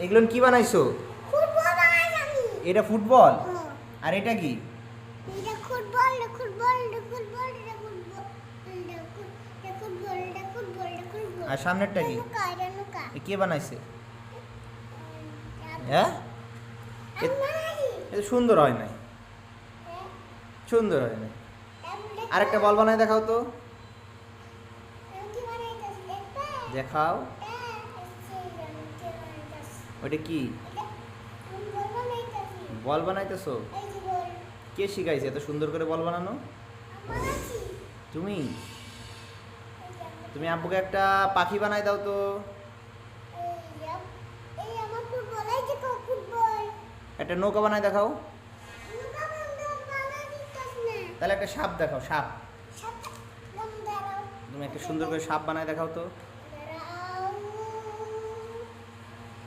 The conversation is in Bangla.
এগুলো কি বানাইছো? ফুটবল বানাইছি আমি। এটা ফুটবল হ্যাঁ। আর এটা কি? এটা ফুটবল, এটা ফুটবল, এটা ফুটবল, এটা ফুটবল, এটা ফুটবল, এটা ফুটবল, এটা ফুটবল। আর সামনেরটা কি? এটা নৌকা। এ কে বানাইছে? হ্যাঁ, আমি বানাইছি। এটা সুন্দর হয় নাই, সুন্দর হয় নাই। আরেকটা বল বানাই দেখাও তো, আমি কি বানাইতেছি দেখবে? দেখাও। ওইটা কি? আমি বল বানাইতেছি। বল বানাইতেছো? এই যে বল। কে শিখাইছে এত সুন্দর করে বল বানানো? আমি বানাইছি। তুমি? এই যে তুমি আব্বুকে একটা পাখি বানাই দাও তো। এই আমার ফুটবল, এই যে ফুটবল। একটা নৌকা বানাই দেখাও। নৌকা বন্ধ বানাইতেছি না। তাহলে একটা সাপ দেখাও, সাপ। সাতটা বন্ধ দাঁড়াও। তুমি একটা সুন্দর করে সাপ বানাই দেখাও তো।